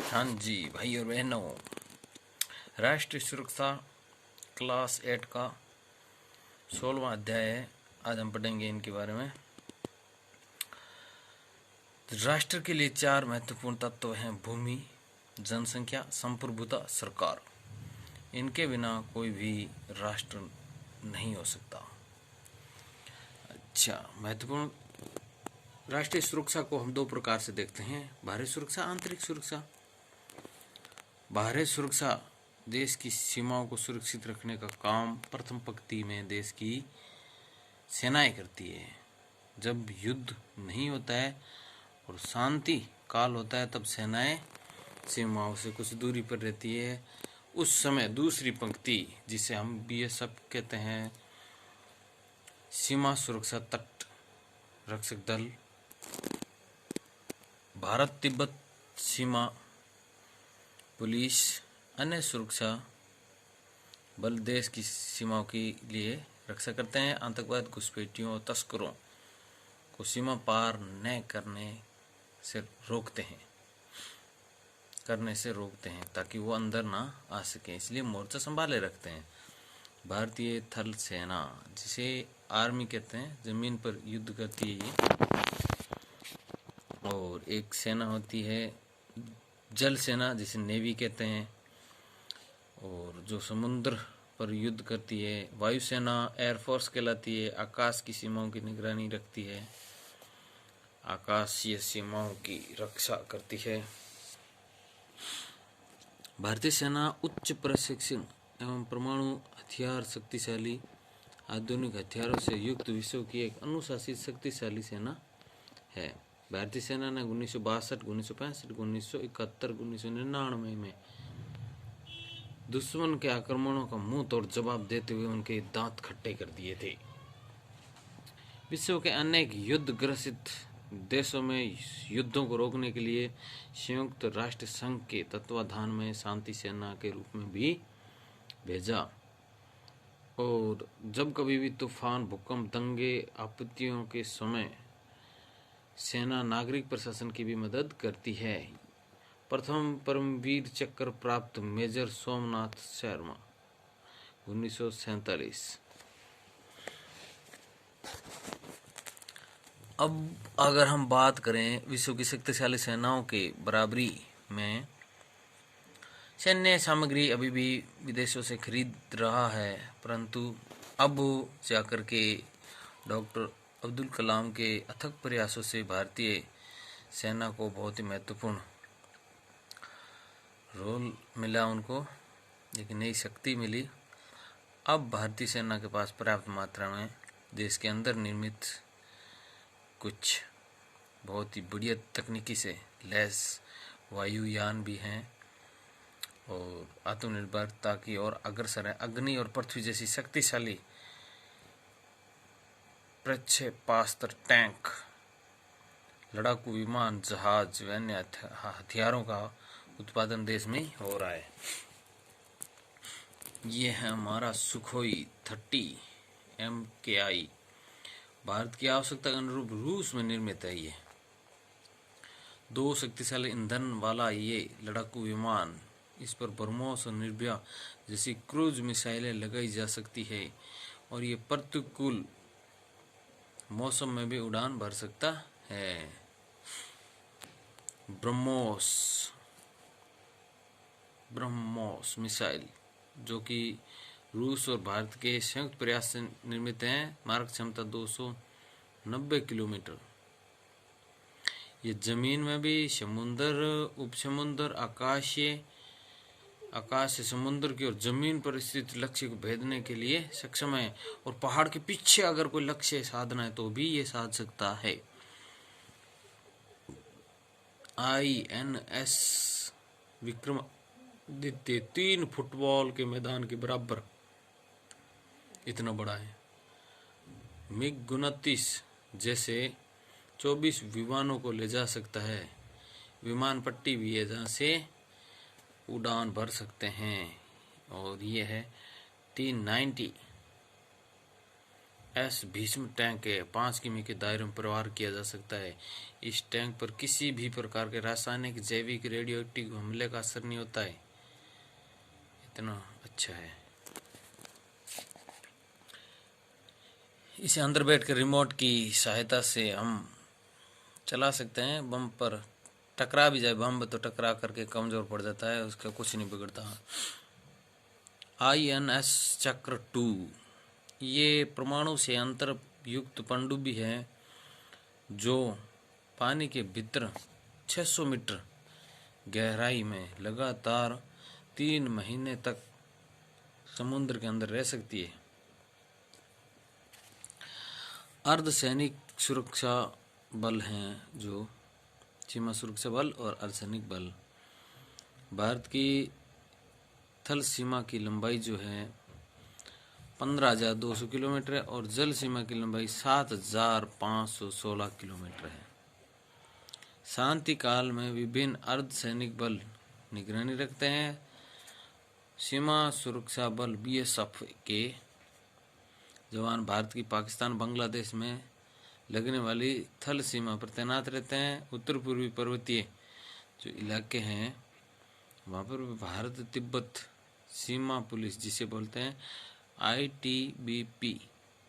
हाँ जी भाई और बहनों, राष्ट्रीय सुरक्षा क्लास 8 का 16वां अध्याय है। आज हम पढ़ेंगे इनके बारे में। राष्ट्र के लिए 4 महत्वपूर्ण तत्व हैं: भूमि, जनसंख्या, संप्रभुता, सरकार। इनके बिना कोई भी राष्ट्र नहीं हो सकता। अच्छा, महत्वपूर्ण राष्ट्रीय सुरक्षा को हम 2 प्रकार से देखते हैं: बाहरी सुरक्षा, आंतरिक सुरक्षा। बाहरी सुरक्षा देश की सीमाओं को सुरक्षित रखने का काम प्रथम पंक्ति में देश की सेनाएं करती है। जब युद्ध नहीं होता है और शांति काल होता है, तब सेनाएं सीमाओं से कुछ दूरी पर रहती है। उस समय दूसरी पंक्ति, जिसे हम बीएसएफ कहते हैं, सीमा सुरक्षा तट रक्षक दल, भारत तिब्बत सीमा पुलिस, अन्य सुरक्षा बल देश की सीमाओं के लिए रक्षा करते हैं। आतंकवाद, घुसपैठियों और तस्करों को सीमा पार न करने से रोकते हैं ताकि वो अंदर ना आ सकें, इसलिए मोर्चा संभाले रखते हैं। भारतीय थल सेना, जिसे आर्मी कहते हैं, जमीन पर युद्ध करती है ये। और एक सेना होती है जल सेना, जिसे नेवी कहते हैं, और जो समुद्र पर युद्ध करती है वायुसेना एयरफोर्स कहलाती है। आकाश की सीमाओं की निगरानी रखती है, आकाशीय सीमाओं की रक्षा करती है। भारतीय सेना उच्च प्रशिक्षण एवं परमाणु हथियार शक्तिशाली आधुनिक हथियारों से युक्त विश्व की एक अनुशासित शक्तिशाली सेना है। भारतीय सेना ने 1962, 1965, 1971, 1999 में दुश्मन के आक्रमणों का मुंह तोड़ जवाब देते हुए उनके दांत खट्टे कर दिए थे। विश्व के अनेक युद्ध ग्रसित देशों में युद्धों को रोकने के लिए संयुक्त राष्ट्र संघ के तत्वाधान में शांति सेना के रूप में भी भेजा। और जब कभी भी तूफान, भूकंप, दंगे, आपत्तियों के समय सेना नागरिक प्रशासन की भी मदद करती है। प्रथम परमवीर चक्र प्राप्त मेजर सोमनाथ शर्मा, 1947। अब अगर हम बात करें विश्व की शक्तिशाली सेनाओं के बराबरी में, सैन्य सामग्री अभी भी विदेशों से खरीद रहा है, परंतु अब जाकर के डॉक्टर अब्दुल कलाम के अथक प्रयासों से भारतीय सेना को बहुत ही महत्वपूर्ण रोल मिला, उनको एक नई शक्ति मिली। अब भारतीय सेना के पास पर्याप्त मात्रा में देश के अंदर निर्मित कुछ बहुत ही बढ़िया तकनीकी से लैस वायुयान भी हैं और आत्मनिर्भरता की ओर अग्रसर है। अग्नि और पृथ्वी जैसी शक्तिशाली प्रक्षेपास्त्र, टैंक, लड़ाकू विमान, जहाज व अन्य हथियारों का उत्पादन देश में हो रहा है। ये है हमारा सुखोई 30 MKI। भारत की आवश्यकता के अनुरूप रूस में निर्मित है। ये 2 शक्तिशाली ईंधन वाला ये लड़ाकू विमान, इस पर ब्रह्मोस और निर्भया जैसी क्रूज मिसाइलें लगाई जा सकती है और ये प्रतिकूल मौसम में भी उड़ान भर सकता है। ब्रह्मोस मिसाइल, जो कि रूस और भारत के संयुक्त प्रयास से निर्मित हैं, मारक क्षमता 290 किलोमीटर। ये जमीन में भी, समुद्र, उपसमुद्र, आकाश से समुद्र की और जमीन पर स्थित लक्ष्य को भेदने के लिए सक्षम है। और पहाड़ के पीछे अगर कोई लक्ष्य साधना है तो भी ये साध सकता है। INS विक्रमादित्य 3 फुटबॉल के मैदान के बराबर इतना बड़ा है। MiG-29 जैसे 24 विमानों को ले जा सकता है। विमान पट्टी भी है जहाँ से उड़ान भर सकते हैं। और ये है T-90 एस भीष्म टैंक है, 5 किमी के दायरे में प्रहार किया जा सकता है। इस टैंक पर किसी भी प्रकार के रासायनिक, जैविक, रेडियोएक्टिव हमले का असर नहीं होता है। इतना अच्छा है। इसे अंदर बैठकर रिमोट की सहायता से हम चला सकते हैं। बम पर टकरा भी जाए बम तो टकरा करके कमजोर पड़ जाता है, उसका कुछ नहीं बिगड़ता। INS चक्र 2 ये परमाणु से अंतर युक्त पनडुब्बी है जो पानी के भीतर 600 मीटर गहराई में लगातार 3 महीने तक समुद्र के अंदर रह सकती है। अर्धसैनिक सुरक्षा बल हैं जो सीमा सुरक्षा बल और अर्धसैनिक बल। भारत की थल सीमा की लंबाई जो है 15,200 किलोमीटर है और जल सीमा की लंबाई 7,516 किलोमीटर है। शांति काल में विभिन्न अर्धसैनिक बल निगरानी रखते हैं। सीमा सुरक्षा बल BSF के जवान भारत की पाकिस्तान, बांग्लादेश में लगने वाली थल सीमा पर तैनात रहते हैं। उत्तर पूर्वी पर्वतीय जो इलाके हैं वहाँ पर भारत तिब्बत सीमा पुलिस जिसे बोलते हैं ITBP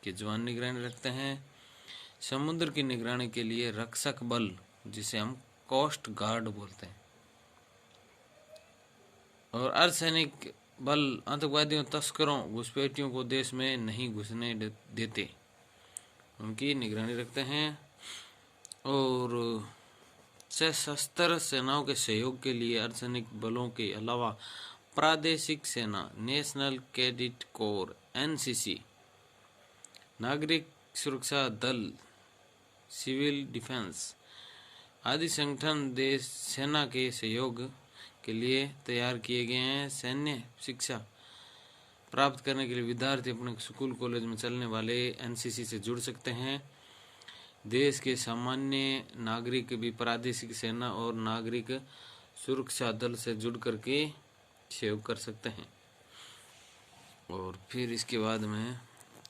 के जवान निगरानी रखते हैं। समुद्र की निगरानी के लिए रक्षक बल जिसे हम कोस्ट गार्ड बोलते हैं और अर्धसैनिक बल आतंकवादियों, तस्करों, घुसपैठियों को देश में नहीं घुसने देते, उनकी निगरानी रखते हैं। और सशस्त्र सेनाओं के सहयोग के लिए अर्धसैनिक बलों के अलावा प्रादेशिक सेना, नेशनल कैडेट कोर NCC, नागरिक सुरक्षा दल, सिविल डिफेंस आदि संगठन देश सेना के सहयोग के लिए तैयार किए गए हैं। सैन्य शिक्षा प्राप्त करने के लिए विद्यार्थी अपने स्कूल कॉलेज में चलने वाले NCC से जुड़ सकते हैं। देश के सामान्य नागरिक भी प्रादेशिक सेना और नागरिक सुरक्षा दल से जुड़ करके सहयोग कर सकते हैं। और फिर इसके बाद में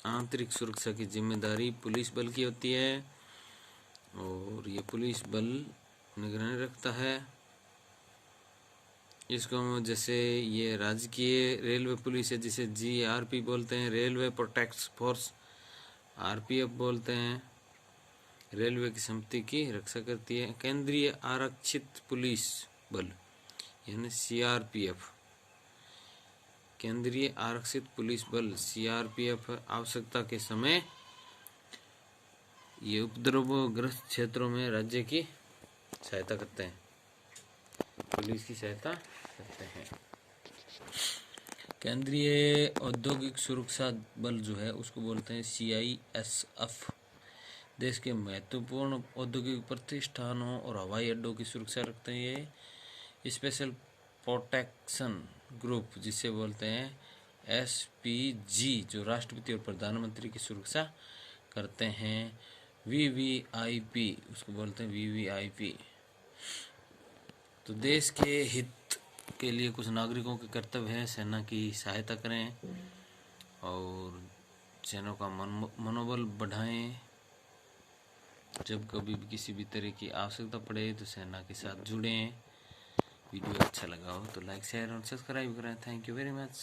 आंतरिक सुरक्षा की जिम्मेदारी पुलिस बल की होती है और ये पुलिस बल निगरानी रखता है। इसको जैसे ये राजकीय रेलवे पुलिस है जिसे GRP बोलते हैं, रेलवे प्रोटेक्शन फोर्स RPF बोलते हैं, रेलवे की संपत्ति की रक्षा करती है। केंद्रीय आरक्षित पुलिस बल यानी CRPF, केंद्रीय आरक्षित पुलिस बल CRPF आवश्यकता के समय ये उपद्रवग्रस्त क्षेत्रों में राज्य की सहायता करते हैं, पुलिस की सहायता करते हैं। केंद्रीय औद्योगिक सुरक्षा बल जो है उसको बोलते हैं CISF। देश के महत्वपूर्ण औद्योगिक प्रतिष्ठानों और हवाई अड्डों की सुरक्षा रखते हैं। ये स्पेशल प्रोटेक्शन ग्रुप जिसे बोलते हैं SPG जो राष्ट्रपति और प्रधानमंत्री की सुरक्षा करते हैं। VVIP उसको बोलते हैं VVIP। तो देश के हित के लिए कुछ नागरिकों के कर्तव्य है, सेना की सहायता करें और सेना का मनोबल बढ़ाएं। जब कभी भी किसी भी तरह की आवश्यकता पड़े तो सेना के साथ जुड़ें। वीडियो अच्छा लगा हो तो लाइक, शेयर और सब्सक्राइब करें। Thank you very much.